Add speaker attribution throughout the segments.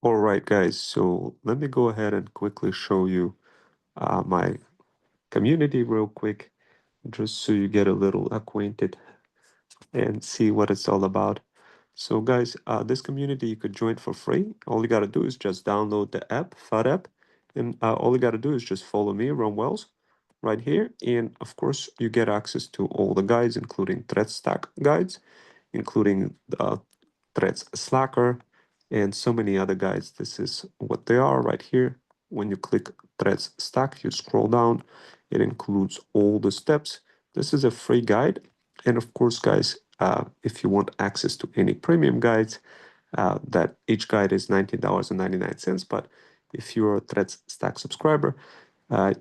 Speaker 1: All right, guys, so let me go ahead and quickly show you my community real quick, just so you get a little acquainted and see what it's all about. So, guys, this community you could join for free. All you got to do is just download the app, FUD app, and all you got to do is just follow me, Ron Wells, right here. And of course, you get access to all the guides, including thread stack guides, including threads slacker, and so many other guides. This is what they are right here. When you click threads stack, you scroll down, it includes all the steps. This is a free guide. And of course, guys, if you want access to any premium guides, that each guide is $19.99. But if you're a threads stack subscriber,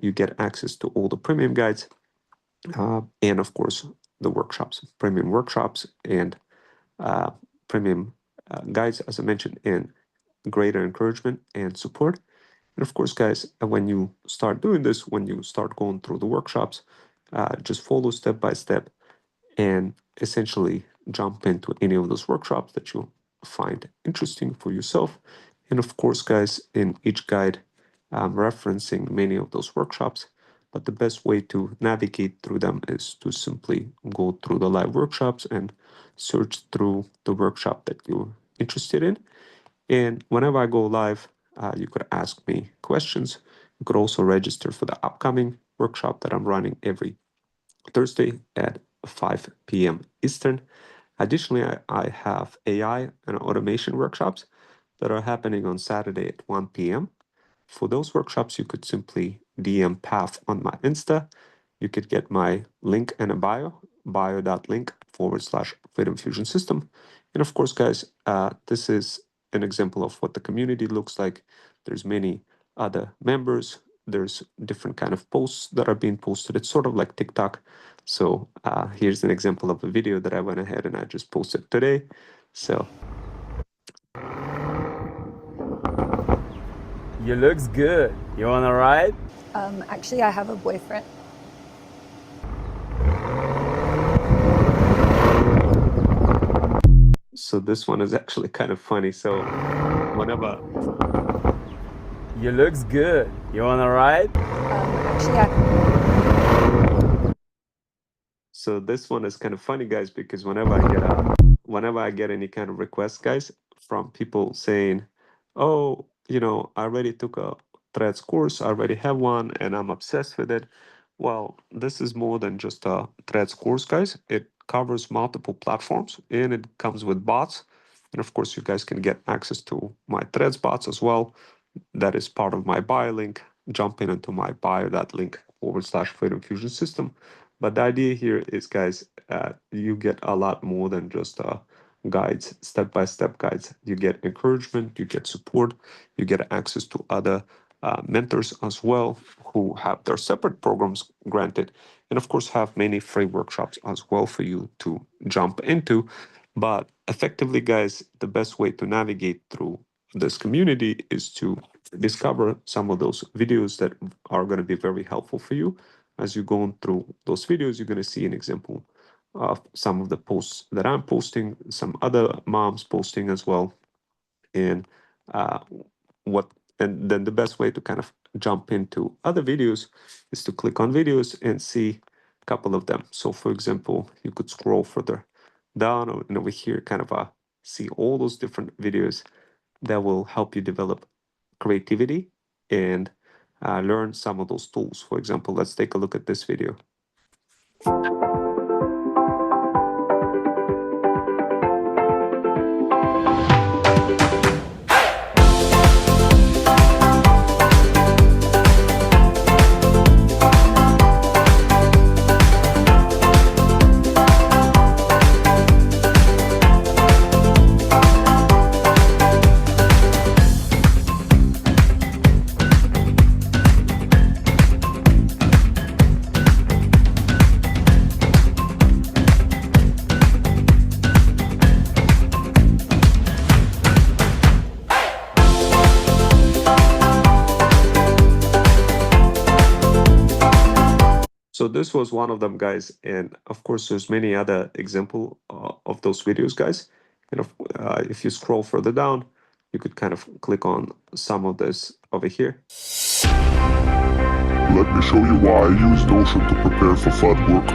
Speaker 1: you get access to all the premium guides and of course the workshops, premium workshops and premium guides, as I mentioned, and greater encouragement and support. And of course, guys, when you start doing this, when you start going through the workshops, just follow step by step and essentially jump into any of those workshops that you find interesting for yourself. And of course, guys, in each guide, I'm referencing many of those workshops, but the best way to navigate through them is to simply go through the live workshops and search through the workshop that you're interested in. And whenever I go live, you could ask me questions. You could also register for the upcoming workshop that I'm running every Thursday at 5 p.m. Eastern. Additionally, I have AI and automation workshops that are happening on Saturday at 1 p.m. For those workshops, you could simply DM Path on my Insta. You could get my link in a bio.link/Freedom Fusion System. And of course, guys, this is an example of what the community looks like. There's many other members. There's different kind of posts that are being posted. It's sort of like TikTok. So here's an example of a video that I went ahead and I just posted today. So
Speaker 2: You looks good. You wanna ride?
Speaker 3: Actually, I have a boyfriend.
Speaker 1: this one is actually kind of funny. So whenever
Speaker 2: You looks good. You wanna ride?
Speaker 1: So this one is kind of funny, guys, because whenever I get any kind of request, guys, from people saying, "Oh, I already took a Threads course, I already have one, and I'm obsessed with it." Well, this is more than just a Threads course, guys. It covers multiple platforms, and it comes with bots. And of course, you guys can get access to my Threads bots as well. That is part of my bio link. Jump in into my bio.link/Freedom Fusion System. But the idea here is, guys, you get a lot more than just guides, step-by-step guides. You get encouragement, you get support, you get access to other mentors as well who have their separate programs granted, and of course have many free workshops as well for you to jump into. But effectively, guys, the best way to navigate through this community is to discover some of those videos that are going to be very helpful for you. As you're going through those videos, you're going to see an example of some of the posts that I'm posting, some other moms posting as well, and uh, what. And then the best way to kind of jump into other videos is to click on videos and see a couple of them. So, for example, you could scroll further down and over here, kind of see all those different videos that will help you develop creativity and learn some of those tools. For example, let's take a look at this video. So this was one of them, guys, and of course, there's many other example of those videos, guys. And if you scroll further down, you could kind of click on some of this over here.
Speaker 4: Let me show you why I use Notion to prepare for fun work.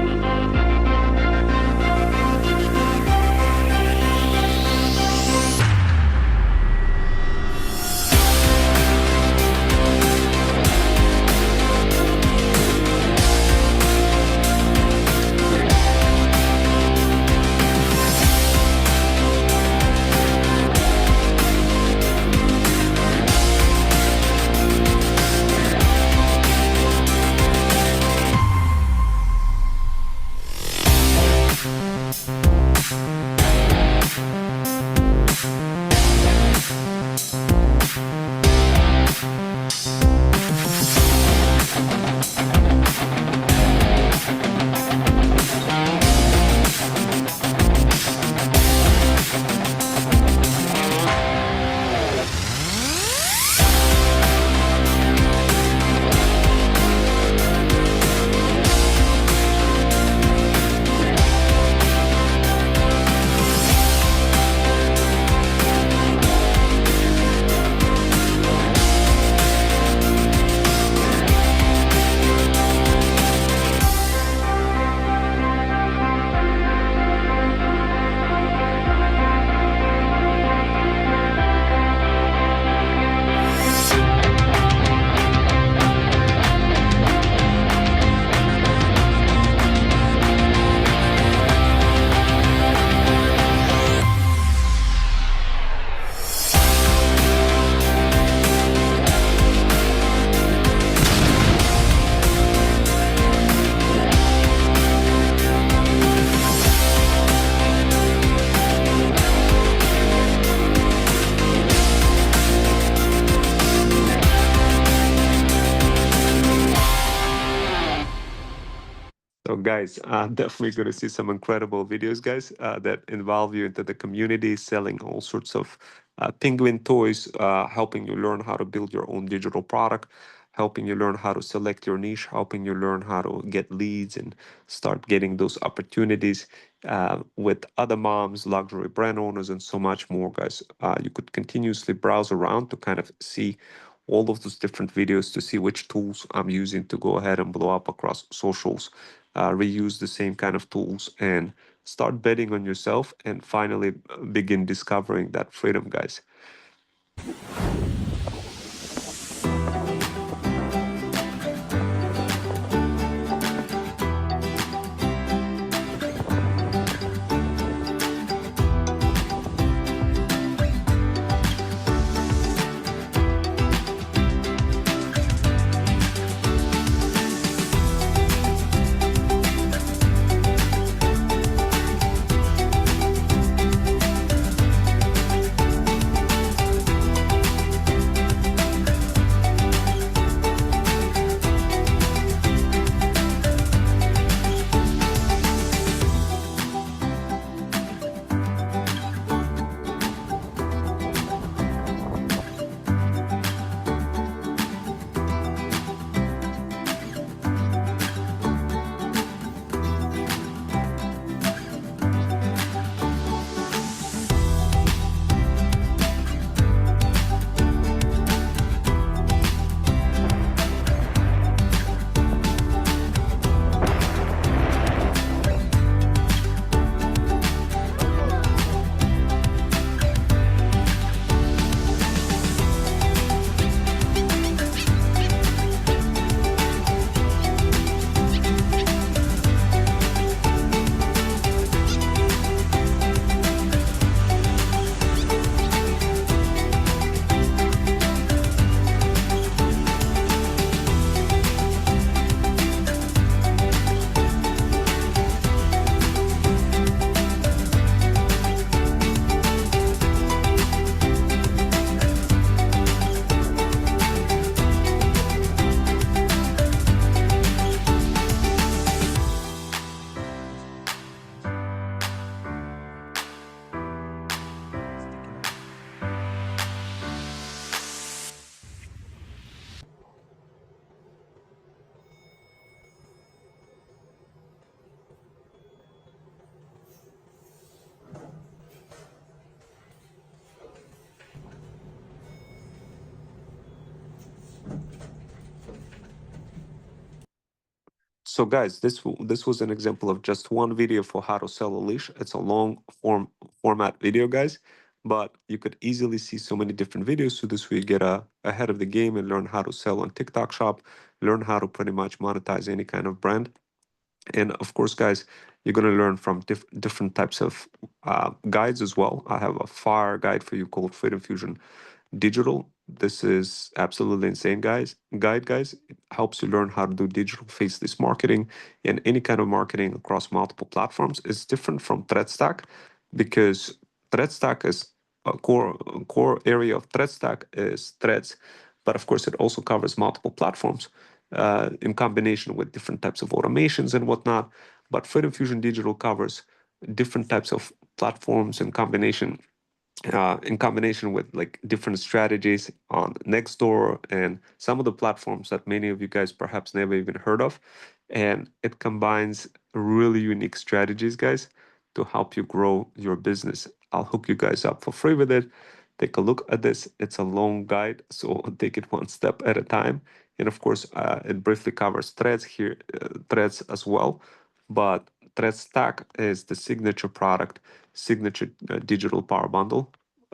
Speaker 1: So guys, definitely going to see some incredible videos, guys, that involve you into the community, selling all sorts of penguin toys, helping you learn how to build your own digital product, helping you learn how to select your niche, helping you learn how to get leads and start getting those opportunities with other moms, luxury brand owners, and so much more, guys. You could continuously browse around to kind of see all of those different videos to see which tools I'm using to go ahead and blow up across socials, reuse the same kind of tools, and start betting on yourself and finally begin discovering that freedom, guys. So guys, this was an example of just one video for how to sell a leash. It's a long format video, guys, but you could easily see so many different videos. So this way you get ahead of the game and learn how to sell on TikTok Shop, learn how to pretty much monetize any kind of brand. And of course, guys, you're going to learn from different types of guides as well. I have a fire guide for you called Freedom Fusion Digital. This is absolutely insane, guys. Guys, it helps you learn how to do digital faceless marketing and any kind of marketing across multiple platforms. It's different from ThreadStack because ThreadStack is a core area of ThreadStack is threads, but of course it also covers multiple platforms in combination with different types of automations and whatnot. But Freedom Fusion Digital covers different types of platforms in combination with like different strategies on Nextdoor and some of the platforms that many of you guys perhaps never even heard of. And it combines really unique strategies, guys, to help you grow your business. I'll hook you guys up for free with it. Take a look at this. It's a long guide, so take it one step at a time. And of course, it briefly covers threads here, threads as well. But ThreadStack is the signature product, signature digital power bundle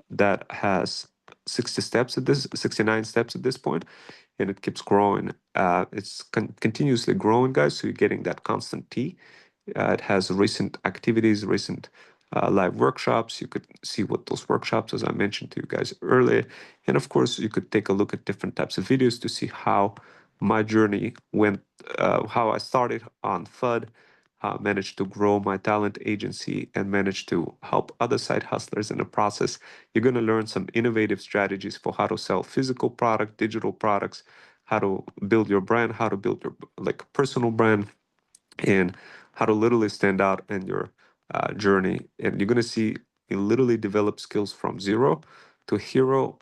Speaker 1: that has 69 steps at this point, and it keeps growing. It's continuously growing, guys. So you're getting that constant T. It has recent activities, recent live workshops. You could see what those workshops, as I mentioned to you guys earlier. And of course, you could take a look at different types of videos to see how my journey went, how I started on FUD, managed to grow my talent agency, and managed to help other side hustlers in the process. You're going to learn some innovative strategies for how to sell physical product, digital products, how to build your brand, how to build your like personal brand, and how to literally stand out in your journey. And you're going to see you literally develop skills from zero to hero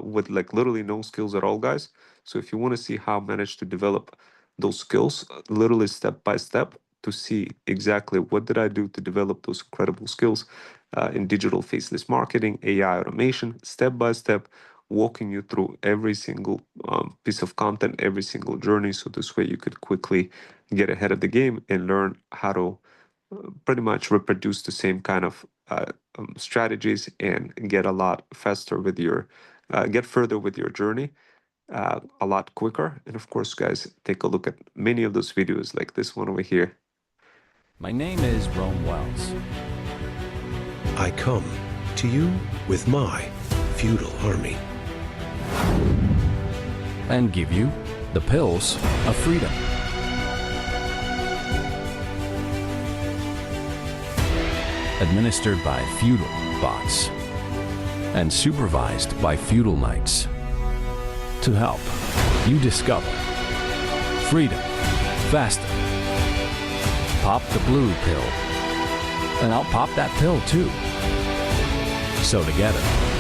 Speaker 1: with like literally no skills at all, guys. So if you want to see how I managed to develop those skills, literally step by step, to see exactly what did I do to develop those incredible skills in digital faceless marketing, AI automation, step by step, walking you through every single piece of content, every single journey. So this way you could quickly get ahead of the game and learn how to pretty much reproduce the same kind of strategies and get a lot faster with your, get further with your journey a lot quicker. And of course, guys, take a look at many of those videos like this one over here.
Speaker 5: My name is Rome Wells.
Speaker 6: I come to you with my feudal army.
Speaker 5: And give you the pills of freedom. Administered by feudal bots and supervised by feudal knights to help you discover freedom faster. Pop the blue pill, and I'll pop that pill too. So together,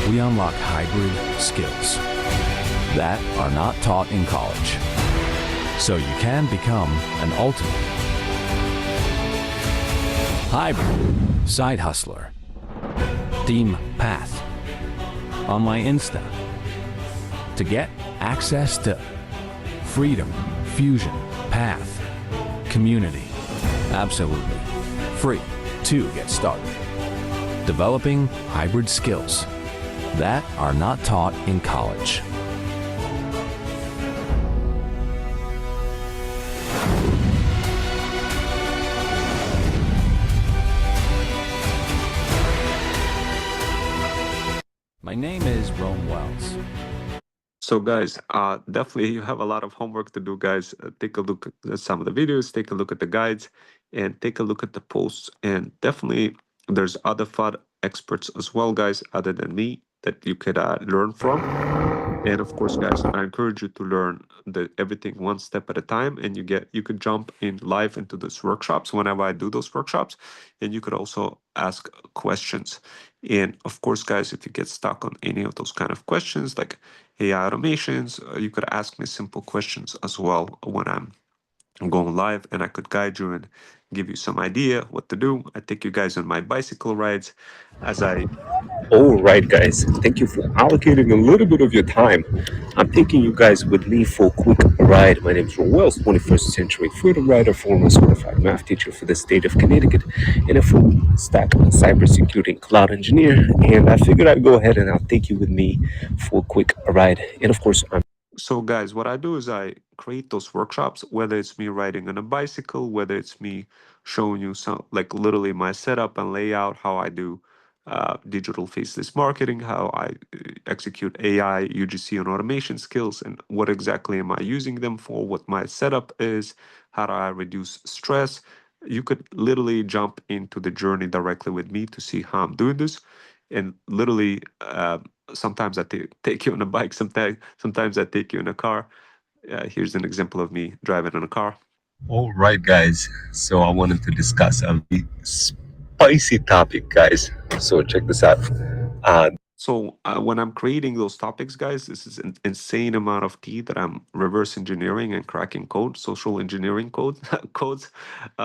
Speaker 5: we unlock hybrid skills that are not taught in college, so you can become an ultimate hybrid side hustler. Team Path on my Insta to get access to Freedom Fusion Path community. Absolutely free to get started. Developing hybrid skills that are not taught in college. My name is Rome Wells.
Speaker 1: So guys, definitely you have a lot of homework to do, guys. Take a look at some of the videos, take a look at the guides, and take a look at the posts. And definitely there's other FUD experts as well, guys, other than me, that you could learn from. And of course, guys, I encourage you to learn everything one step at a time. And you could jump in live into those workshops whenever I do those workshops. And you could also ask questions. And of course, guys, if you get stuck on any of those kind of questions, like AI automations, you could ask me simple questions as well when I'm I'm going live, and I could guide you and give you some idea what to do. I take you guys on my bicycle rides as I...
Speaker 7: All right, guys, thank you for allocating a little bit of your time. I'm thinking you guys would leave for a quick ride. My name is Ron Wells, 21st century freedom rider, former certified math teacher for the state of Connecticut, and a full stack cybersecurity and cloud engineer. And I figured I'd go ahead and I'll take you with me for a quick ride. And of course, I'm
Speaker 1: So guys, what I do is I create those workshops, whether it's me riding on a bicycle, whether it's me showing you some, like literally my setup and layout, how I do digital faceless marketing, how I execute AI, UGC, and automation skills, and what exactly am I using them for, what my setup is, how do I reduce stress. You could literally jump into the journey directly with me to see how I'm doing this. And literally, sometimes I take you on a bike, sometimes I take you in a car. Here's an example of me driving in a car.
Speaker 7: all right, guys. So I wanted to discuss a very spicy topic, guys. So check this out.
Speaker 1: So when I'm creating those topics, guys, this is an insane amount of tea that I'm reverse engineering and cracking code, social engineering code codes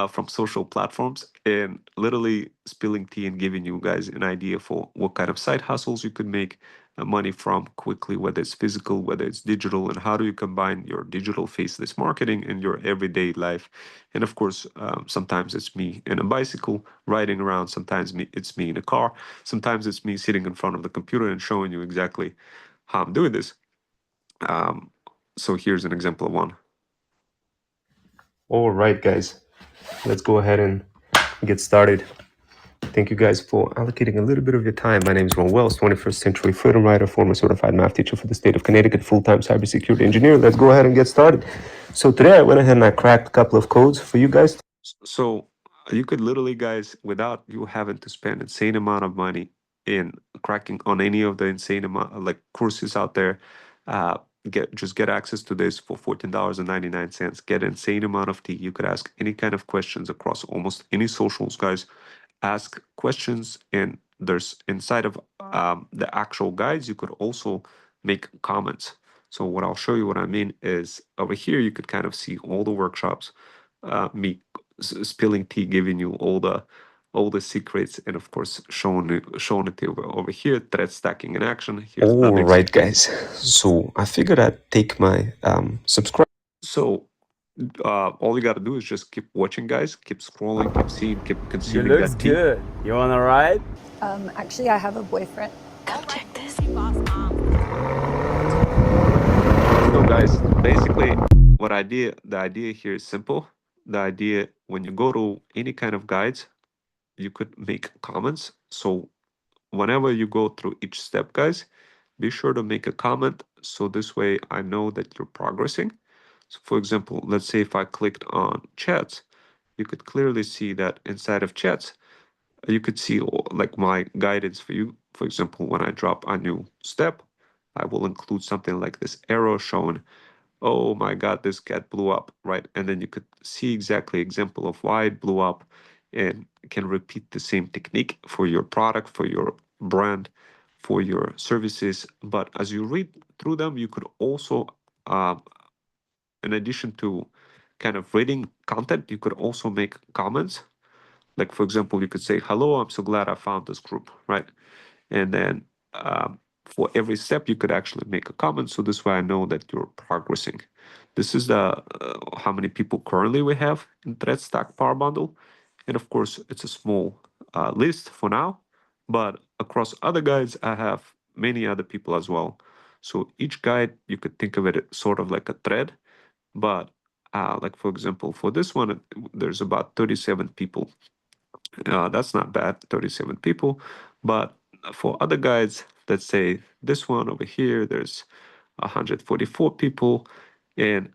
Speaker 1: from social platforms, and literally spilling tea and giving you guys an idea for what kind of side hustles you could make money from quickly, whether it's physical, whether it's digital, and how do you combine your digital faceless marketing in your everyday life. And of course, sometimes it's me in a bicycle riding around, sometimes it's me in a car, sometimes it's me sitting in front of the computer and showing you exactly how I'm doing this. So here's an example of one.
Speaker 7: All right, guys, let's go ahead and get started. Thank you guys for allocating a little bit of your time. My name is Ron Wells, 21st century freedom rider, former certified math teacher for the state of Connecticut, full-time cybersecurity engineer. Let's go ahead and get started. So today I went ahead and I cracked a couple of codes for you guys.
Speaker 1: So you could literally, guys, without you having to spend insane amount of money in cracking on any of the insane amount like courses out there, get access to this for $14.99. Get insane amount of tea. You could ask any kind of questions across almost any socials, guys. Ask questions, and there's inside of the actual guides, you could also make comments. So what I'll show you what I mean is over here, you could kind of see all the workshops, me spilling tea, giving you all the secrets, and of course showing it over here, thread stacking in action. Here's
Speaker 7: All
Speaker 1: another
Speaker 7: right, guys. So I figured I'd take my subscribe.
Speaker 1: So all you got to do is just keep watching, guys. Keep scrolling, keep seeing, keep
Speaker 2: You
Speaker 1: consuming
Speaker 2: looks
Speaker 1: that tea.
Speaker 2: good. You wanna ride?
Speaker 3: Actually, I have a boyfriend.
Speaker 1: So guys, basically the idea here is simple. The idea, when you go to any kind of guides, you could make comments. So whenever you go through each step, guys, be sure to make a comment. So this way I know that you're progressing. So for example, let's say if I clicked on chats, you could clearly see that inside of chats, you could see like my guidance for you. For example, when I drop a new step, I will include something like this arrow showing, oh my God, this cat blew up, right? And then you could see exactly example of why it blew up, and can repeat the same technique for your product, for your brand, for your services. But as you read through them, you could also, in addition to kind of reading content, you could also make comments. Like, for example, you could say, hello, I'm so glad I found this group, right? And then for every step, you could actually make a comment. So this way I know that you're progressing. This is the how many people currently we have in ThreadStack Power Bundle. And of course, it's a small list for now, but across other guides, I have many other people as well. So each guide, you could think of it sort of like a thread, but like for example, for this one, there's about 37 people. That's not bad, 37 people. But for other guides, let's say this one over here, there's 144 people. And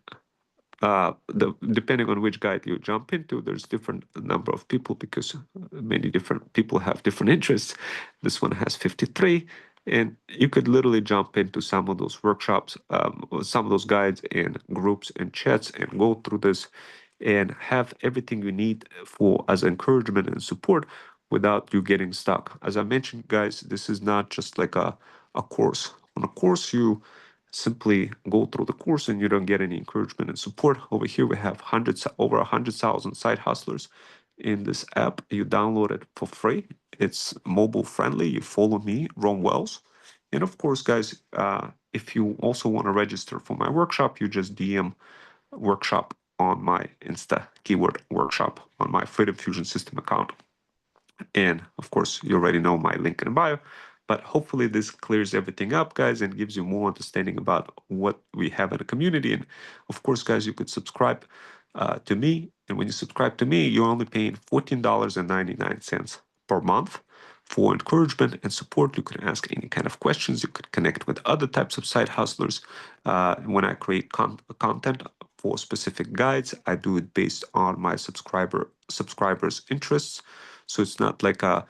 Speaker 1: depending on which guide you jump into, there's different number of people because many different people have different interests. This one has 53. And you could literally jump into some of those workshops, some of those guides and groups and chats, and go through this and have everything you need for as encouragement and support without you getting stuck. As I mentioned, guys, this is not just like a course. On a course, you simply go through the course and you don't get any encouragement and support. Over here we have over 100,000 side hustlers in this app. You download it for free. It's mobile friendly. You follow me, Ron Wells. And of course, guys, if you also want to register for my workshop, you just DM workshop on my Insta, keyword workshop on my Freedom Fusion System account. And of course, you already know my link in bio, but hopefully this clears everything up, guys, and gives you more understanding about what we have in the community. And of course, guys, you could subscribe to me. And when you subscribe to me, you're only paying $14.99 per month for encouragement and support. You can ask any kind of questions. You could connect with other types of side hustlers. When I create content for specific guides, I do it based on my subscribers' interests. So it's not like a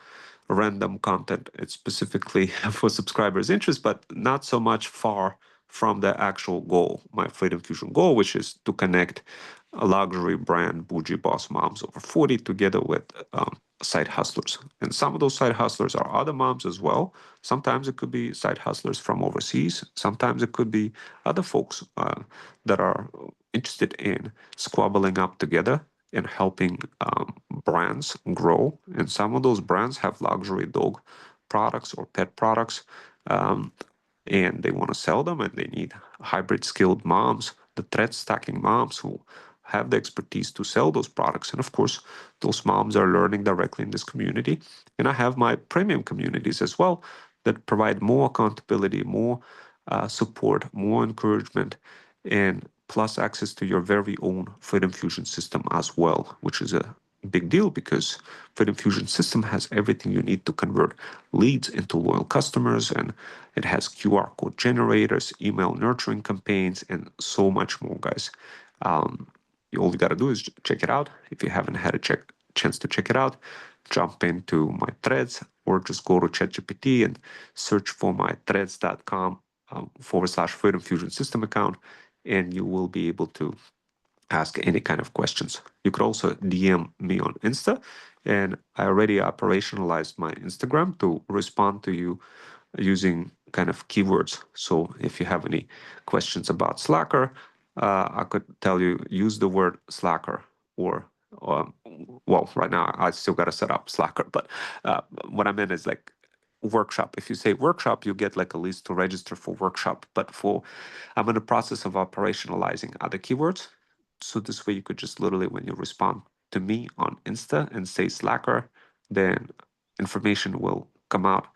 Speaker 1: random content. It's specifically for subscribers' interest, but not so much far from the actual goal, my Freedom Fusion goal, which is to connect a luxury brand bougie boss moms over 40 together with side hustlers. And some of those side hustlers are other moms as well. Sometimes it could be side hustlers from overseas. Sometimes it could be other folks that are interested in squabbling up together and helping brands grow. And some of those brands have luxury dog products or pet products, and they want to sell them, and they need hybrid skilled moms, the thread stacking moms who have the expertise to sell those products. And of course, those moms are learning directly in this community. And I have my premium communities as well that provide more accountability, more support, more encouragement, and plus access to your very own Freedom Fusion system as well, which is a big deal because Freedom Fusion system has everything you need to convert leads into loyal customers, and it has QR code generators, email nurturing campaigns, and so much more, guys. All you got to do is check it out. If you haven't had a chance to check it out, jump into my threads or just go to ChatGPT and search for my threads.com /Freedom Fusion system account, and you will be able to ask any kind of questions. You could also DM me on Insta, and I already operationalized my Instagram to respond to you using kind of keywords. So if you have any questions about Slacker, I could tell you use the word Slacker, or well, right now I still got to set up Slacker, but what I meant is like workshop. If you say workshop, you get like a list to register for workshop, but I'm in the process of operationalizing other keywords. So this way you could just literally, when you respond to me on Insta and say Slacker, then information will come out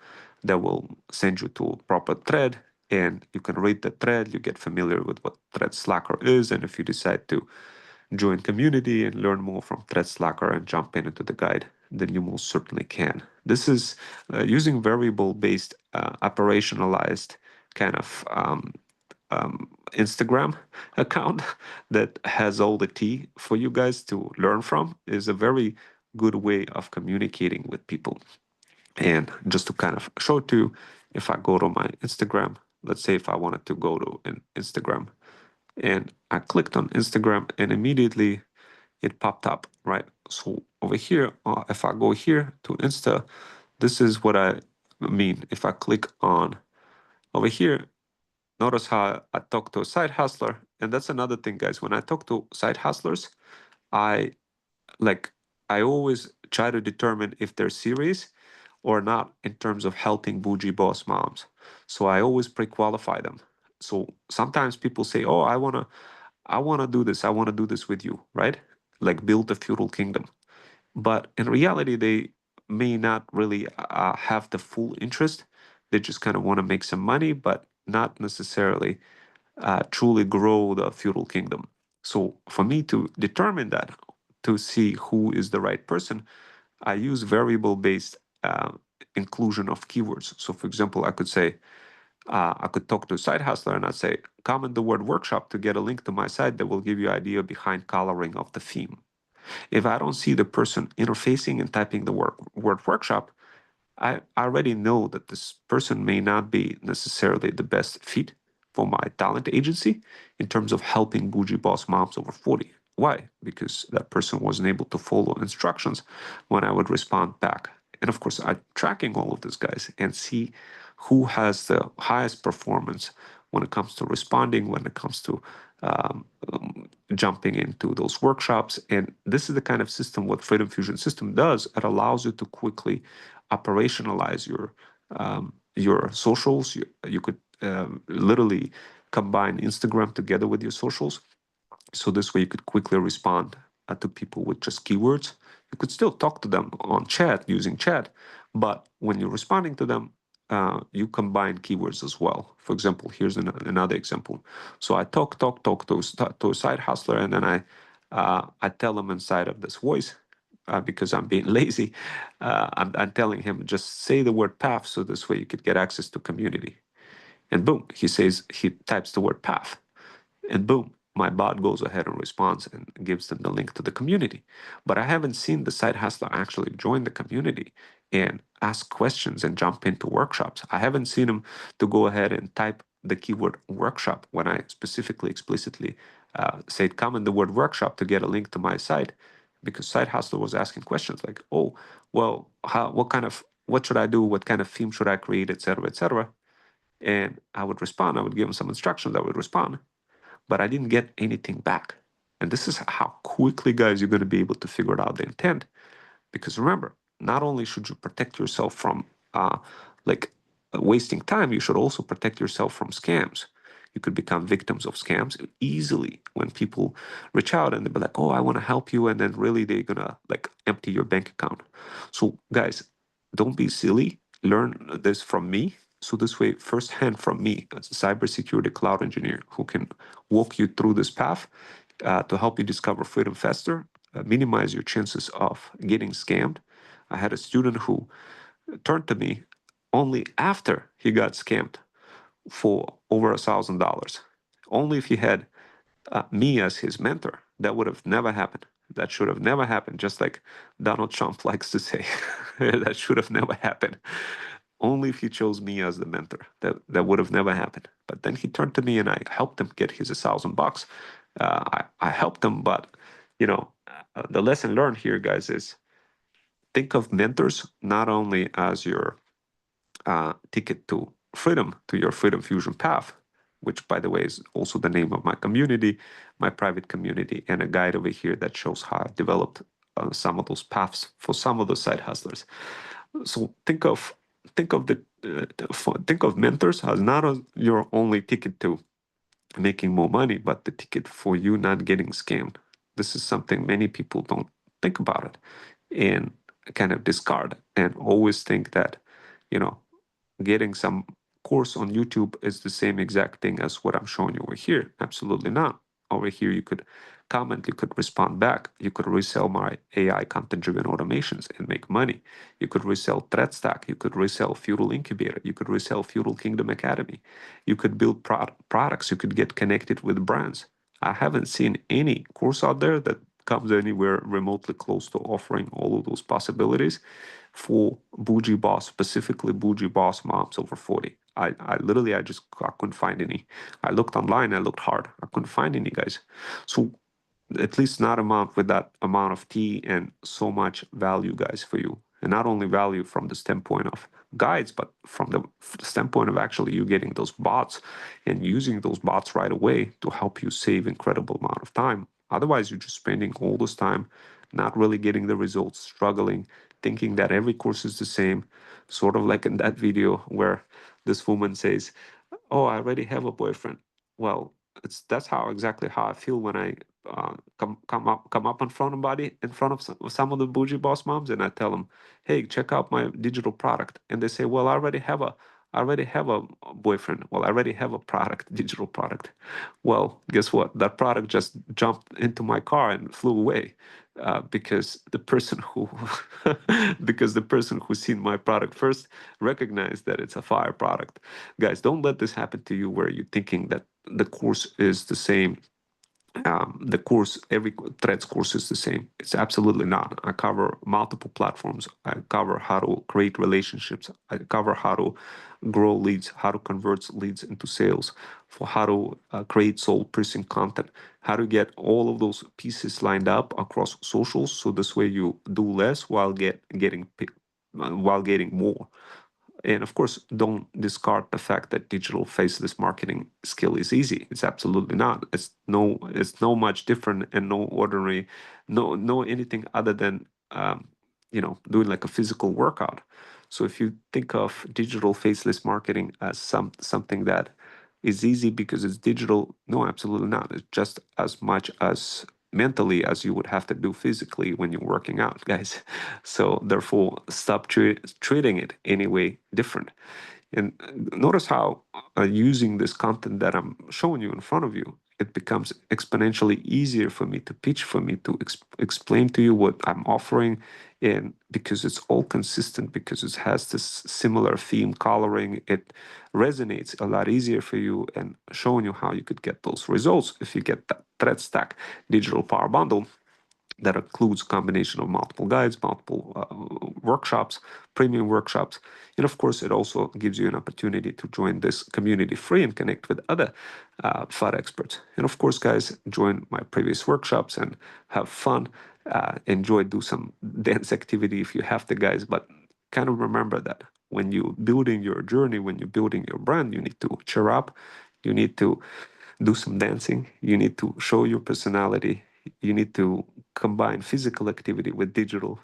Speaker 1: that will send you to a proper thread, and you can read the thread, you get familiar with what Thread Slacker is, and if you decide to join community and learn more from Thread Slacker and jump into the guide, then you most certainly can. This is using variable-based, operationalized kind of Instagram account that has all the tea for you guys to learn from. Is a very good way of communicating with people. And just to kind of show it to you, if I go to my Instagram, let's say if I wanted to go to an Instagram, and I clicked on Instagram and immediately it popped up, right? So over here, if I go here to Insta, this is what I mean. If I click on over here, notice how I talk to a side hustler. And that's another thing, guys. When I talk to side hustlers, I always try to determine if they're serious or not in terms of helping bougie boss moms. So I always pre-qualify them. So sometimes people say, "Oh, I wanna do this. I wanna do this with you," right? Like build a feudal kingdom. But in reality, they may not really have the full interest. They just kind of want to make some money, but not necessarily truly grow the feudal kingdom. So for me to determine that, to see who is the right person, I use variable-based inclusion of keywords. So for example, I could say, I could talk to a side hustler and I'd say, comment the word workshop to get a link to my site that will give you idea behind coloring of the theme. If I don't see the person interfacing and typing the word workshop, I already know that this person may not be necessarily the best fit for my talent agency in terms of helping bougie boss moms over 40. Why? Because that person wasn't able to follow instructions when I would respond back. And of course, I'm tracking all of these guys and see who has the highest performance when it comes to responding, when it comes to jumping into those workshops. And this is the kind of system what Freedom Fusion system does. It allows you to quickly operationalize your socials. You could literally combine Instagram together with your socials. So this way you could quickly respond to people with just keywords. You could still talk to them on chat using chat, but when you're responding to them, you combine keywords as well. For example, here's another example. So I talk to a side hustler, and then I tell him inside of this voice, because I'm being lazy, I'm telling him just say the word path, so this way you could get access to community. And boom, he types the word path, and boom, my bot goes ahead and responds and gives them the link to the community. But I haven't seen the side hustler actually join the community and ask questions and jump into workshops. I haven't seen him to go ahead and type the keyword workshop when I specifically, explicitly said comment the word workshop to get a link to my site, because side hustler was asking questions like, oh, well, what should I do? What kind of theme should I create, etc., etc. And I would respond. I would give him some instructions. I would respond, but I didn't get anything back. And this is how quickly, guys, you're going to be able to figure out the intent. Because remember, not only should you protect yourself from wasting time, you should also protect yourself from scams. You could become victims of scams easily when people reach out and they'll be like, oh, I want to help you. And then really they're going to empty your bank account. So guys, don't be silly. Learn this from me. So this way, firsthand from me, as a cybersecurity cloud engineer who can walk you through this path to help you discover freedom faster, minimize your chances of getting scammed. I had a student who turned to me only after he got scammed for over $1,000. Only if he had me as his mentor. That would have never happened. That should have never happened. Just like Donald Trump likes to say, that should have never happened. Only if he chose me as the mentor, that would have never happened. But then he turned to me and I helped him get his $1,000. I helped him, but the lesson learned here, guys, is think of mentors not only as your ticket to freedom, to your Freedom Fusion path, which, by the way, is also the name of my community, my private community, and a guide over here that shows how I developed some of those paths for some of the side hustlers. So think of mentors as not your only ticket to making more money, but the ticket for you not getting scammed. This is something many people don't think about it and kind of discard, and always think that getting some course on YouTube is the same exact thing as what I'm showing you over here. Absolutely not. Over here, you could comment, you could respond back, you could resell my AI content-driven automations and make money. You could resell ThreadStack, you could resell Feudal Incubator, you could resell Feudal Kingdom Academy, you could build products, you could get connected with brands. I haven't seen any course out there that comes anywhere remotely close to offering all of those possibilities for bougie boss, specifically bougie boss moms over 40. I couldn't find any. I looked online, I looked hard, I couldn't find any, guys. So at least not with that amount of tea and so much value, guys, for you. And not only value from the standpoint of guides, but from the standpoint of actually you getting those bots and using those bots right away to help you save incredible amount of time. Otherwise, you're just spending all this time not really getting the results, struggling, thinking that every course is the same, sort of like in that video where this woman says, oh, I already have a boyfriend. Well, that's exactly how I feel when I come up in front of some of the bougie boss moms, and I tell them, hey, check out my digital product. And they say, well, I already have a boyfriend. Well, I already have a digital product. Well, guess what? That product just jumped into my car and flew away because the person who seen my product first recognized that it's a fire product. Guys, don't let this happen to you where you're thinking that the course is the same. Every Threads course is the same. It's absolutely not. I cover multiple platforms. I cover how to create relationships. I cover how to grow leads, how to convert leads into sales, for how to create soul-piercing content, how to get all of those pieces lined up across socials. So this way you do less while getting more. And of course, don't discard the fact that digital faceless marketing skill is easy. It's absolutely not. It's no much different and no ordinary, no anything other than doing like a physical workout. So if you think of digital faceless marketing as something that is easy because it's digital, no, absolutely not. It's just as much as mentally as you would have to do physically when you're working out, guys. So therefore, stop treating it any way different. And notice how using this content that I'm showing you in front of you, it becomes exponentially easier for me to pitch, for me to explain to you what I'm offering. And because it's all consistent, because it has this similar theme coloring, it resonates a lot easier for you and showing you how you could get those results if you get that Thread Stack Digital Power Bundle that includes a combination of multiple guides, multiple workshops, premium workshops. And of course, it also gives you an opportunity to join this community free and connect with other FUD experts. And of course, guys, join my previous workshops and have fun. Enjoy, do some dance activity if you have to, guys. But kind of remember that when you're building your journey, when you're building your brand, you need to cheer up. You need to do some dancing. You need to show your personality. You need to combine physical activity with digital,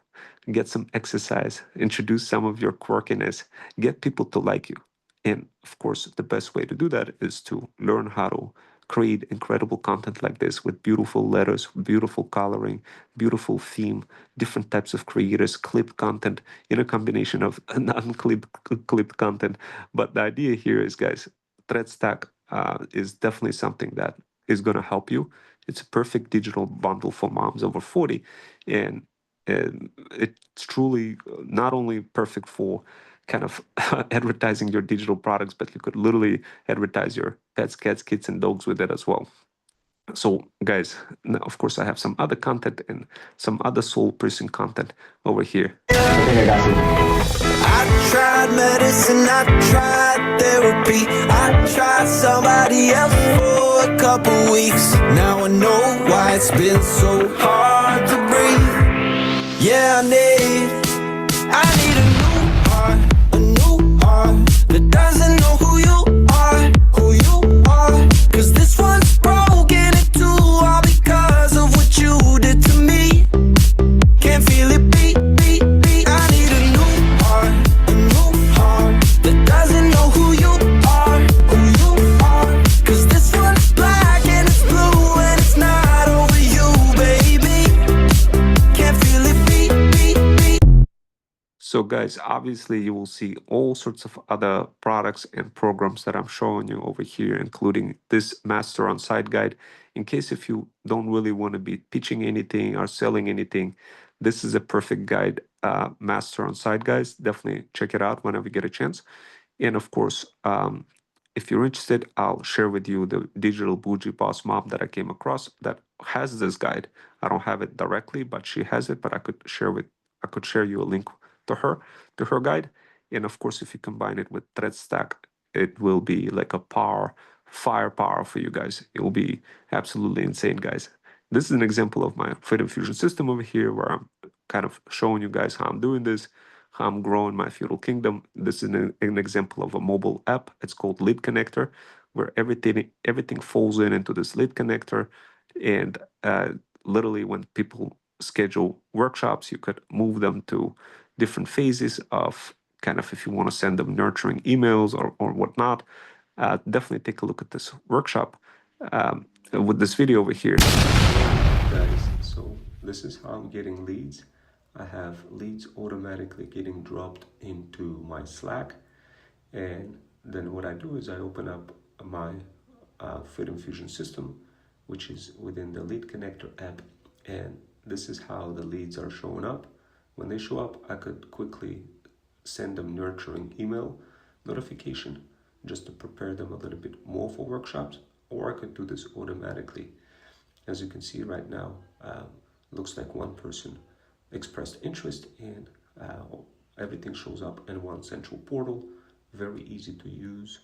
Speaker 1: get some exercise, introduce some of your quirkiness, get people to like you. And of course, the best way to do that is to learn how to create incredible content like this with beautiful letters, beautiful coloring, beautiful theme, different types of creators, clip content in a combination of non-clip content. But the idea here is, guys, ThreadStack is definitely something that is going to help you. It's a perfect digital bundle for moms over 40. And it's truly not only perfect for kind of advertising your digital products, but you could literally advertise your pets, cats, kids, and dogs with it as well. So, guys, now, of course, I have some other content and some other soul-piercing content over here.
Speaker 8: I tried medicine, I tried therapy, I tried somebody else for a couple weeks. Now I know why it's been so hard to breathe. Yeah, I need a new heart that doesn't know who you are, 'cause this one's broken in two, all because of what you did to me. Can't feel it beat. I need a new heart that doesn't know who you are, 'cause this one's black and it's blue and it's not over you, baby. Can't feel it beat.
Speaker 1: So guys, obviously you will see all sorts of other products and programs that I'm showing you over here, including this Master on Site guide. In case if you don't really want to be pitching anything or selling anything, this is a perfect guide, Master on Site, guys. Definitely check it out whenever you get a chance. And of course, if you're interested, I'll share with you the Digital Bougie Boss Mom that I came across that has this guide. I don't have it directly, but she has it, but I could share you a link to her guide. And of course, if you combine it with ThreadStack, it will be like a firepower for you guys. It will be absolutely insane, guys. This is an example of my Freedom Fusion system over here, where I'm kind of showing you guys how I'm doing this, how I'm growing my feudal kingdom. This is an example of a mobile app. It's called Lead Connector, where everything falls into this lead connector. And literally, when people schedule workshops, you could move them to different phases of kind of, if you want to send them nurturing emails or whatnot. Definitely take a look at this workshop with this video over here. Guys, so this is how I'm getting leads. I have leads automatically getting dropped into my Slack. And then what I do is I open up my Freedom Fusion system, which is within the Lead Connector app. And this is how the leads are showing up. When they show up, I could quickly send them nurturing email notification just to prepare them a little bit more for workshops, or I could do this automatically. As you can see right now, looks like one person expressed interest, and everything shows up in one central portal. Very easy to use,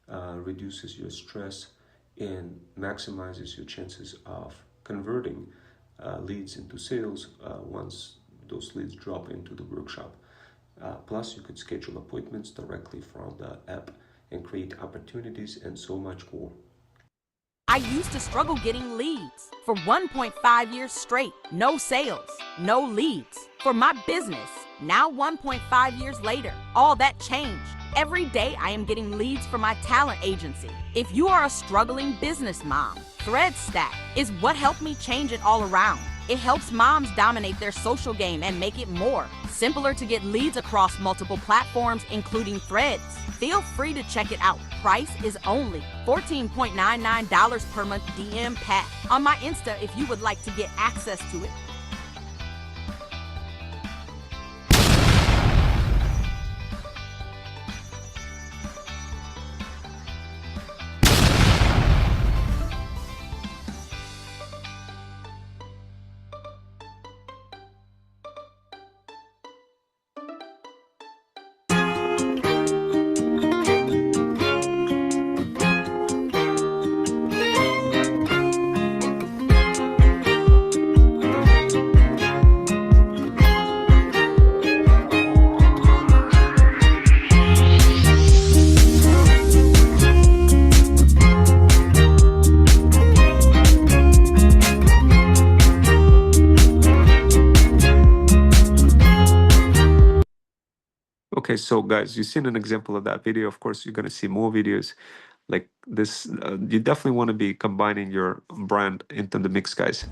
Speaker 1: reduces your stress, and maximizes your chances of converting leads into sales once those leads drop into the workshop. Plus, you could schedule appointments directly from the app and create opportunities and so much more.
Speaker 9: I used to struggle getting leads for 1.5 years straight. No sales, no leads for my business. Now 1.5 years later, all that changed. Every day I am getting leads for my talent agency. If you are a struggling business mom, ThreadStack is what helped me change it all around. It helps moms dominate their social game and make it more simpler to get leads across multiple platforms, including Threads. Feel free to check it out. Price is only $14.99 per month DM pack on my Insta if you would like to get access to it.
Speaker 1: Okay, so guys, you've seen an example of that video. Of course, you're going to see more videos like this. You definitely want to be combining your brand into the mix, guys.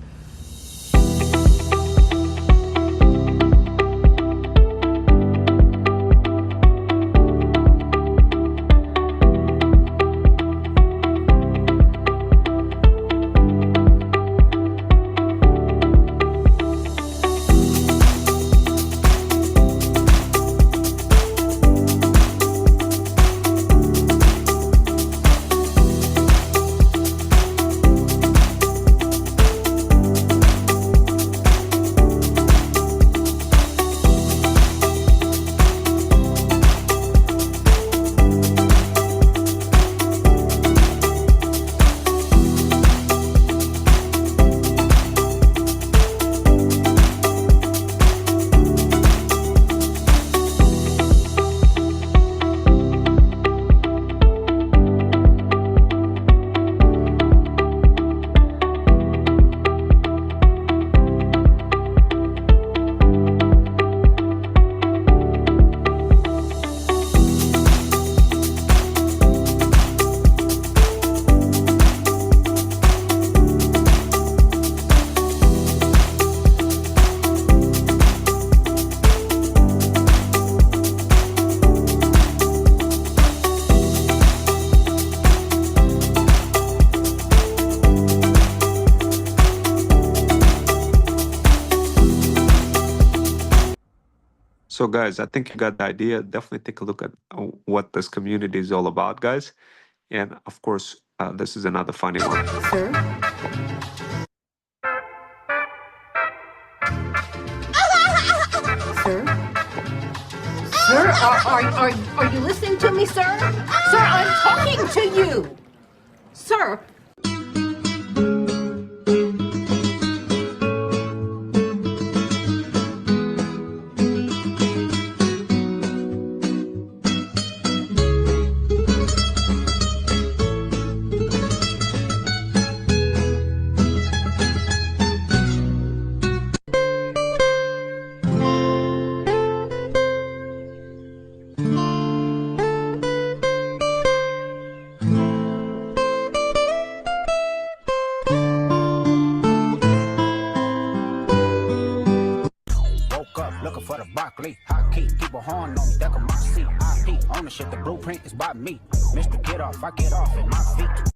Speaker 1: So guys, I think you got the idea. Definitely take a look at what this community is all about, guys. And of course, this is another funny one.
Speaker 3: Sir? Sir? Sir, are you listening to me, sir? Sir, I'm talking to you! Sir!
Speaker 10: Looking for the broccoli, hot key, keep a horn on me, that my seat. IP ownership, the blueprint is by me. Mr. Get Off, I get off at my feet.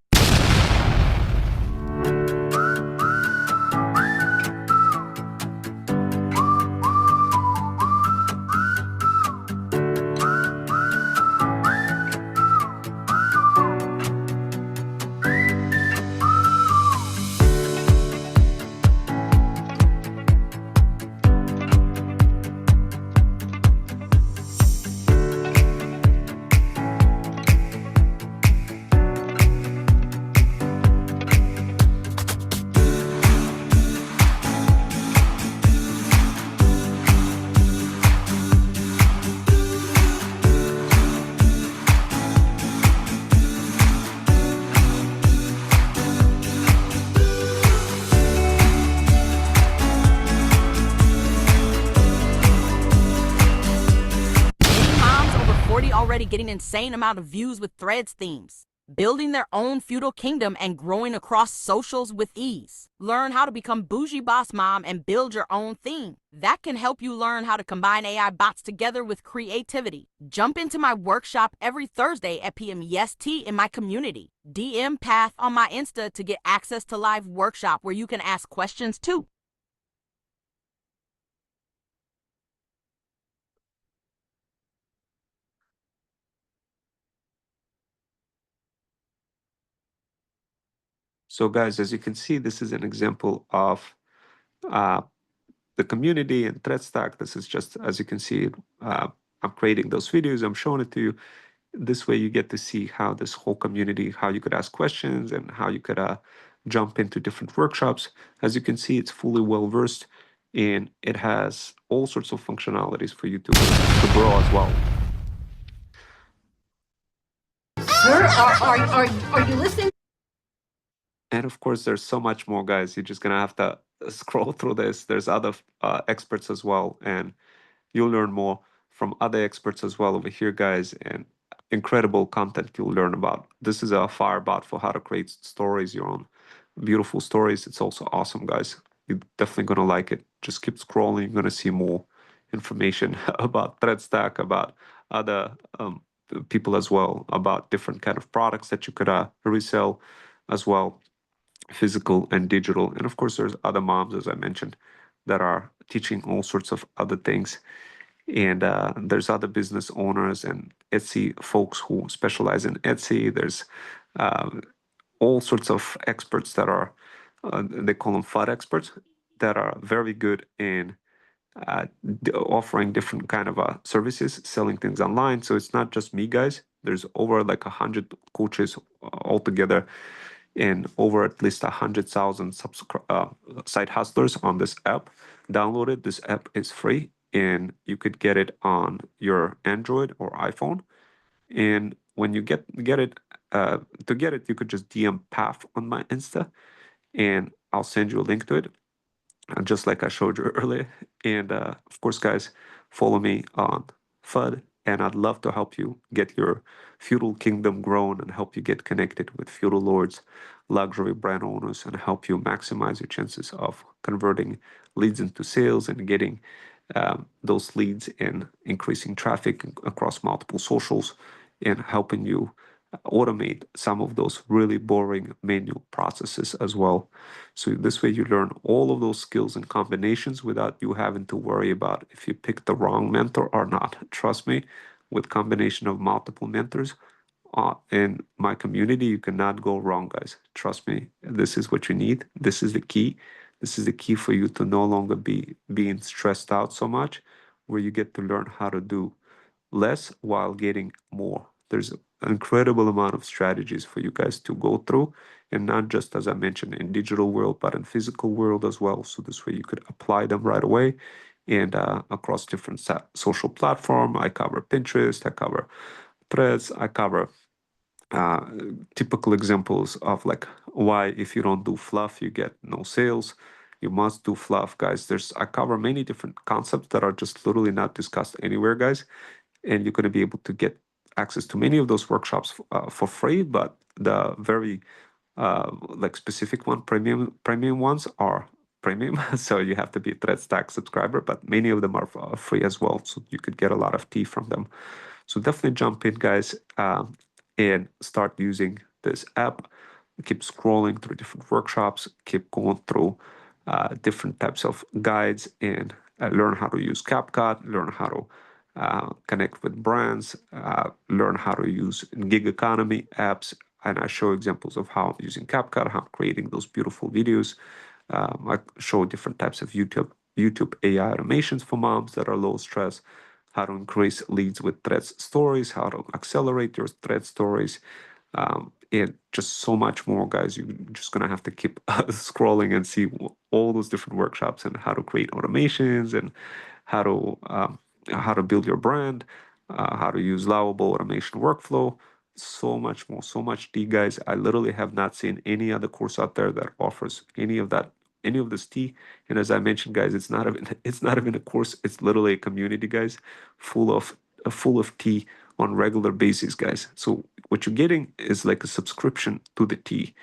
Speaker 9: getting insane amount of views with Threads themes, building their own feudal kingdom and growing across socials with ease. Learn how to become bougie boss mom and build your own theme. That can help you learn how to combine AI bots together with creativity. Jump into my workshop every Thursday at PM EST in my community. DM Path on my Insta to get access to live workshop where you can ask questions too.
Speaker 1: So guys, as you can see, this is an example of the community and thread stack. This is just, as you can see, I'm creating those videos, I'm showing it to you. This way you get to see how this whole community, how you could ask questions and how you could jump into different workshops. As you can see, it's fully well-versed and it has all sorts of functionalities for you to grow as well.
Speaker 3: Sir, are you listening?
Speaker 1: And of course, there's so much more, guys. You're just gonna have to scroll through this. There's other experts as well, and you'll learn more from other experts as well over here, guys, and incredible content you'll learn about. This is a Firebot for how to create stories, your own beautiful stories. It's also awesome, guys. You're definitely gonna like it. Just keep scrolling. You're gonna see more information about ThreadStack, about other people as well, about different kind of products that you could resell as well, physical and digital. And of course, there's other moms, as I mentioned, that are teaching all sorts of other things. And there's other business owners and Etsy folks who specialize in Etsy. There's all sorts of experts that are, they call them FUD experts, that are very good in offering different kind of services, selling things online. So it's not just me, guys. There's over like 100 coaches altogether and over at least 100,000 site hustlers on this app. Download it. This app is free and you could get it on your Android or iPhone. And when you get it, to get it, you could just DM Path on my Insta and I'll send you a link to it, just like I showed you earlier. And of course, guys, follow me on FUD. And I'd love to help you get your feudal kingdom grown and help you get connected with feudal lords, luxury brand owners, and help you maximize your chances of converting leads into sales and getting those leads and increasing traffic across multiple socials and helping you automate some of those really boring manual processes as well. So this way you learn all of those skills and combinations without you having to worry about if you picked the wrong mentor or not. Trust me, with combination of multiple mentors in my community, you cannot go wrong, guys. Trust me, this is what you need. This is the key. This is the key for you to no longer be being stressed out so much, where you get to learn how to do less while getting more. There's an incredible amount of strategies for you guys to go through, and not just, as I mentioned, in digital world, but in physical world as well. So this way you could apply them right away and across different social platform. I cover Pinterest, I cover Threads, I cover typical examples of like why if you don't do fluff, you get no sales. You must do fluff, guys. I cover many different concepts that are just literally not discussed anywhere, guys. And you're going to be able to get access to many of those workshops for free, but the very like specific premium ones are premium. So you have to be a ThreadStack subscriber, but many of them are free as well. So you could get a lot of tea from them. So definitely jump in, guys, and start using this app. Keep scrolling through different workshops, keep going through different types of guides, and learn how to use CapCut, learn how to connect with brands, learn how to use gig economy apps. And I show examples of how using CapCut, how creating those beautiful videos. I show different types of YouTube AI automations for moms that are low stress, how to increase leads with thread stories, how to accelerate your thread stories, and just so much more, guys. You're just gonna have to keep scrolling and see all those different workshops and how to create automations and how to build your brand, how to use Lovable automation workflow. So much more, so much tea, guys. I literally have not seen any other course out there that offers any of this tea. And as I mentioned, guys, it's not even a course. It's literally a community, guys, full of tea on regular basis, guys. So what you're getting is like a subscription to the T,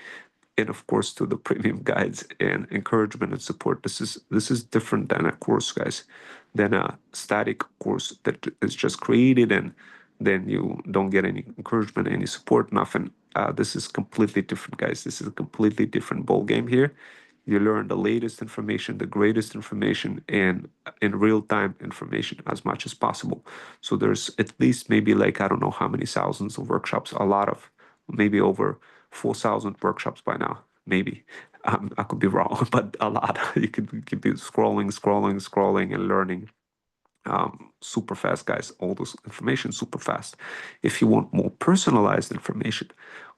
Speaker 1: and of course to the premium guides and encouragement and support. This is different than a course, guys, than a static course that is just created and then you don't get any encouragement, any support, nothing. This is completely different, guys. This is a completely different ball game here. You learn the latest information, the greatest information, and in real-time information as much as possible. So there's at least maybe like, I don't know how many thousands of workshops, a lot of, maybe over 4,000 workshops by now, maybe. I could be wrong, but a lot. You could be scrolling and learning super fast, guys. All this information super fast. If you want more personalized information,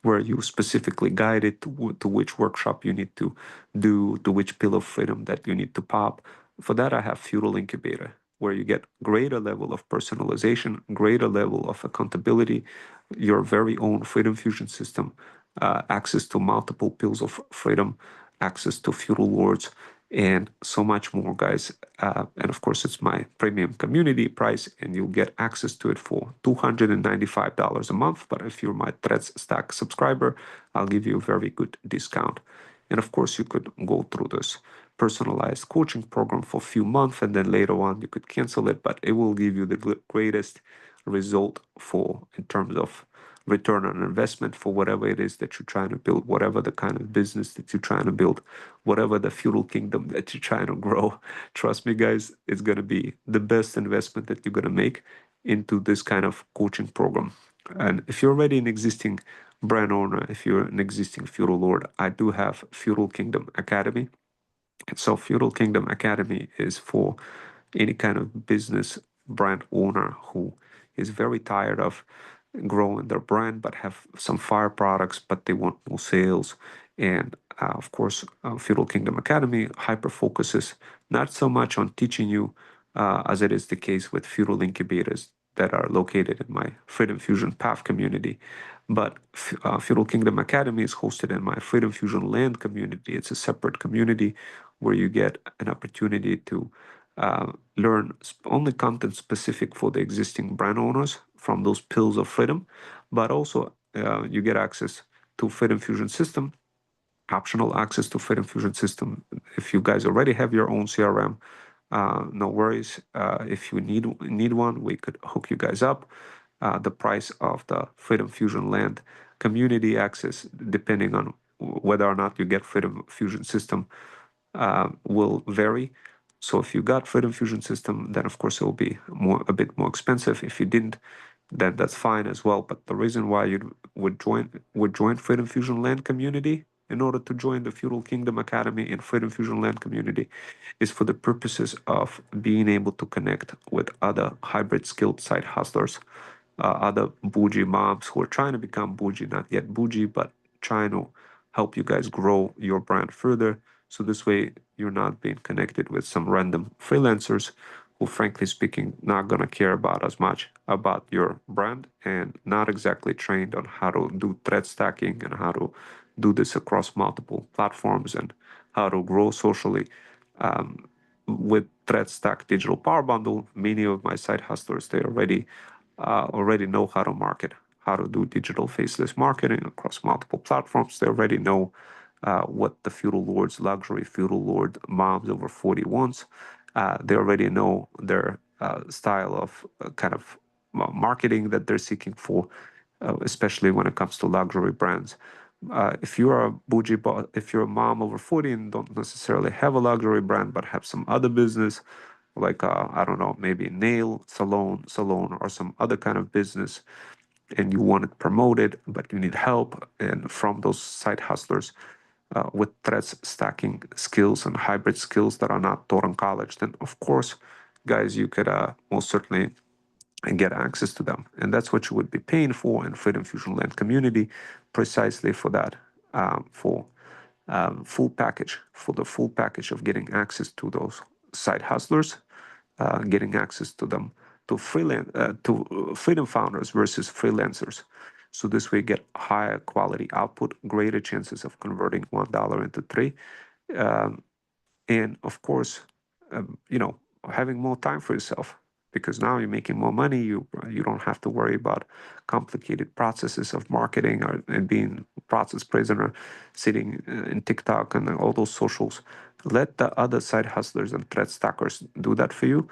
Speaker 1: where you specifically guided to which workshop you need to do, to which pill of freedom that you need to pop, for that I have Feudal Incubator, where you get greater level of personalization, greater level of accountability, your very own Freedom Fusion system, access to multiple pills of freedom, access to feudal lords, and so much more, guys. And of course, it's my premium community price, and you'll get access to it for $295 a month. But if you're my Threads Stack subscriber, I'll give you a very good discount. And of course, you could go through this personalized coaching program for a few months, and then later on you could cancel it, but it will give you the greatest result for in terms of return on investment for whatever it is that you're trying to build, whatever the kind of business that you're trying to build, whatever the feudal kingdom that you're trying to grow. Trust me, guys, it's going to be the best investment that you're going to make into this kind of coaching program. And if you're already an existing brand owner, if you're an existing feudal lord, I do have Feudal Kingdom Academy. And so Feudal Kingdom Academy is for any kind of business brand owner who is very tired of growing their brand but have some fire products, but they want more sales. And of course, Feudal Kingdom Academy hyper focuses not so much on teaching you as it is the case with feudal incubators that are located in my Freedom Fusion Path community. But Feudal Kingdom Academy is hosted in my Freedom Fusion Land community. It's a separate community where you get an opportunity to learn only content specific for the existing brand owners from those pills of freedom, but also you get access to Freedom Fusion System, optional access to Freedom Fusion System. If you guys already have your own CRM, no worries. If you need one, we could hook you guys up. The price of the Freedom Fusion Land community access, depending on whether or not you get Freedom Fusion System, will vary. So if you got Freedom Fusion System, then of course it will be a bit more expensive. If you didn't, then that's fine as well. But the reason why you would join Freedom Fusion Land community in order to join the Feudal Kingdom Academy and Freedom Fusion Land community is for the purposes of being able to connect with other hybrid skilled side hustlers, other bougie moms who are trying to become bougie, not yet bougie, but trying to help you guys grow your brand further. So this way you're not being connected with some random freelancers who, frankly speaking, not gonna care about as much about your brand and not exactly trained on how to do thread stacking and how to do this across multiple platforms and how to grow socially. With Thread Stack Digital Power Bundle, many of my side hustlers, they already know how to market, how to do digital faceless marketing across multiple platforms. They already know what the feudal lords, luxury feudal lord moms over 40 wants. They already know their style of kind of marketing that they're seeking for, especially when it comes to luxury brands. If you are a bougie, if you're a mom over 40 and don't necessarily have a luxury brand, but have some other business, like, I don't know, maybe nail salon, or some other kind of business, and you want it promoted, but you need help, and from those side hustlers with threads stacking skills and hybrid skills that are not taught in college, then of course, guys, you could most certainly get access to them. And that's what you would be paying for in Freedom Fusion Land community, precisely for that, for full package, for the full package of getting access to those side hustlers, getting access to them, to freedom founders versus freelancers. So this way you get higher quality output, greater chances of converting $1 into $3. And of course, having more time for yourself. because now you're making more money. You don't have to worry about complicated processes of marketing and being process prisoner, sitting in TikTok and all those socials. Let the other side hustlers and thread stackers do that for you,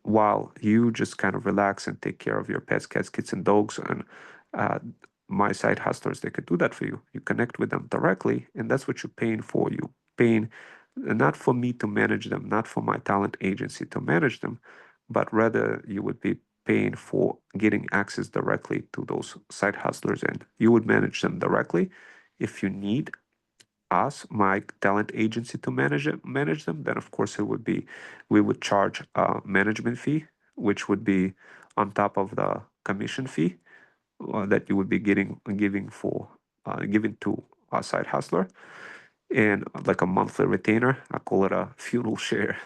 Speaker 1: while you just kind of relax and take care of your pets, cats, kids, and dogs. And my side hustlers, they could do that for you. You connect with them directly, and that's what you're paying for. You paying not for me to manage them, not for my talent agency to manage them, but rather you would be paying for getting access directly to those side hustlers, and you would manage them directly. If you need us, my talent agency, to manage them, then of course we would charge a management fee, which would be on top of the commission fee that you would be giving to a side hustler, and like a monthly retainer. I call it a feudal share.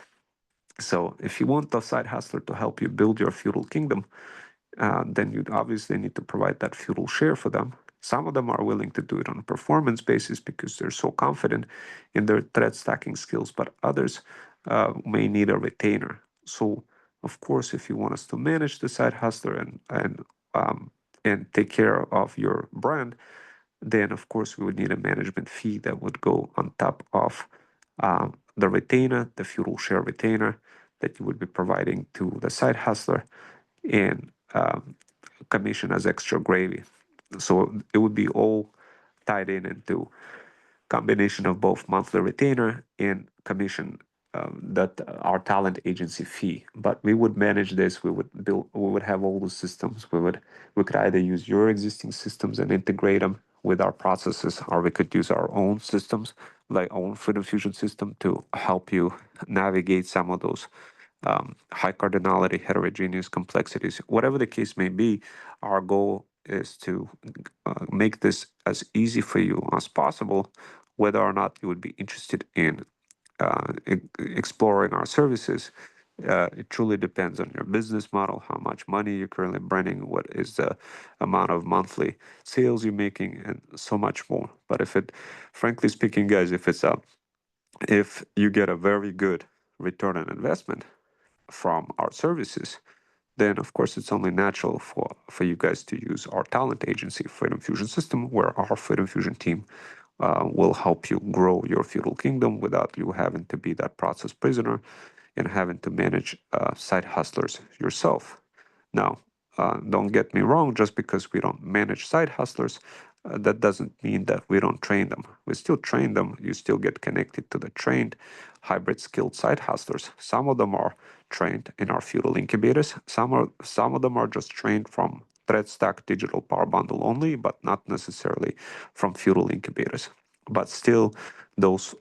Speaker 1: So if you want the side hustler to help you build your feudal kingdom, then you obviously need to provide that feudal share for them. Some of them are willing to do it on a performance basis because they're so confident in their thread stacking skills, but others may need a retainer. So, of course, if you want us to manage the side hustler and take care of your brand, then of course we would need a management fee that would go on top of the retainer, the feudal share retainer that you would be providing to the side hustler, and commission as extra gravy. So it would be all tied into combination of both monthly retainer and commission, that our talent agency fee. But we would manage this. We would have all the systems. We could either use your existing systems and integrate them with our processes, or we could use our own systems, like own Freedom Fusion system, to help you navigate some of those high cardinality, heterogeneous complexities. Whatever the case may be, our goal is to make this as easy for you as possible. Whether or not you would be interested in exploring our services, it truly depends on your business model, how much money you're currently bringing, what is the amount of monthly sales you're making, and so much more. But frankly speaking, guys, if you get a very good return on investment from our services, then of course it's only natural for you guys to use our talent agency, Freedom Fusion System, where our Freedom Fusion team will help you grow your feudal kingdom without you having to be that process prisoner and having to manage side hustlers yourself. Now, don't get me wrong, just because we don't manage side hustlers, that doesn't mean that we don't train them. We still train them. You still get connected to the trained hybrid skilled side hustlers. Some of them are trained in our feudal incubators. Some of them are just trained from ThreadStack Digital Power Bundle only, but not necessarily from feudal incubators. But still, those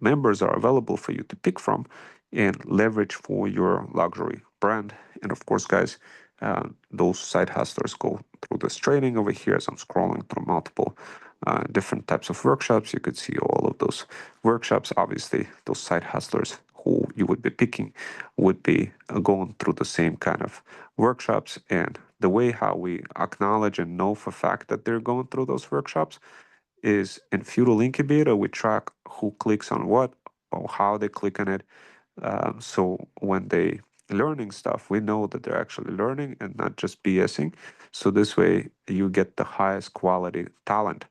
Speaker 1: members are available for you to pick from and leverage for your luxury brand. And of course, guys, those side hustlers go through this training over here. As I'm scrolling through multiple different types of workshops, you could see all of those workshops. Obviously, those side hustlers who you would be picking would be going through the same kind of workshops. And the way how we acknowledge and know for fact that they're going through those workshops is in Feudal Incubator. We track who clicks on what or how they click on it. So when they learning stuff, we know that they're actually learning and not just BSing. So this way you get the highest quality talent.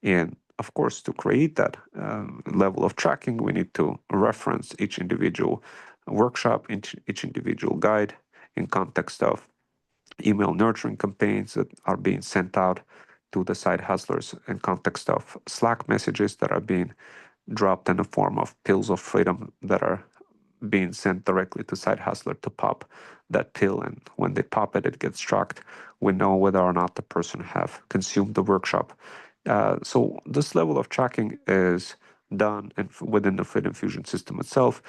Speaker 1: And of course, to create that level of tracking, we need to reference each individual workshop, each individual guide in context of email nurturing campaigns that are being sent out to the side hustlers, in context of Slack messages that are being dropped in the form of pills of freedom that are being sent directly to side hustler to pop that pill. And when they pop it, it gets tracked. We know whether or not the person have consumed the workshop. So this level of tracking is done within the Freedom Fusion system itself.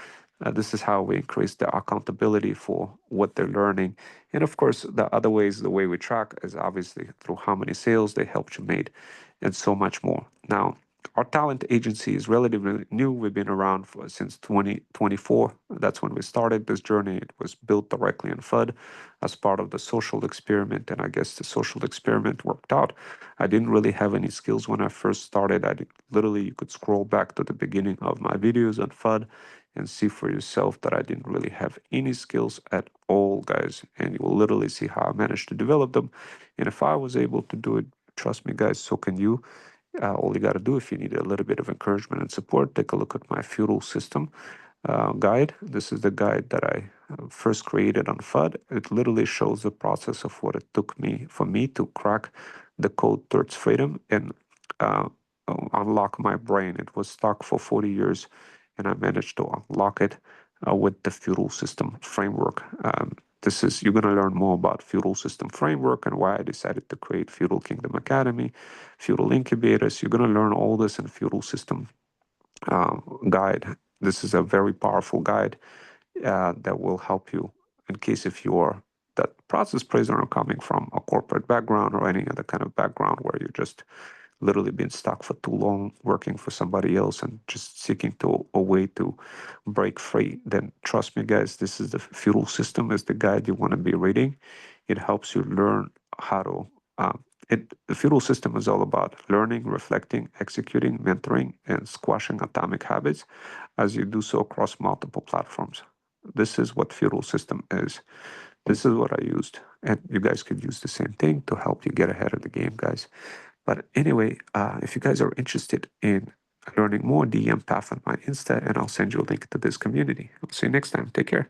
Speaker 1: This is how we increase the accountability for what they're learning. And of course, the other ways, the way we track is obviously through how many sales they helped you made and so much more. Now, our talent agency is relatively new. We've been around since 2024. That's when we started this journey. It was built directly in FUD as part of the social experiment, and I guess the social experiment worked out. I didn't really have any skills when I first started. Literally, you could scroll back to the beginning of my videos on FUD, and see for yourself that I didn't really have any skills at all, guys. And you will literally see how I managed to develop them. And if I was able to do it, trust me, guys, so can you. All you got to do, if you need a little bit of encouragement and support, take a look at my feudal system guide. This is the guide that I first created on FUD. It literally shows the process of what it took for me to crack the code towards freedom and unlock my brain. It was stuck for 40 years, and I managed to unlock it with the feudal system framework. You're going to learn more about feudal system framework and why I decided to create Feudal Kingdom Academy, feudal incubators. You're going to learn all this in feudal system guide. This is a very powerful guide that will help you in case if you're that process prisoner coming from a corporate background or any other kind of background where you just literally been stuck for too long working for somebody else and just seeking a way to break free. Then trust me, guys, this is the feudal system is the guide you want to be reading. It helps you learn how to the feudal system is all about learning, reflecting, executing, mentoring, and squashing atomic habits as you do so across multiple platforms. This is what feudal system is. This is what I used, and you guys could use the same thing to help you get ahead of the game, guys. But anyway, if you guys are interested in learning more, DM Path on my Insta, and I'll send you a link to this community. I'll see you next time. Take care.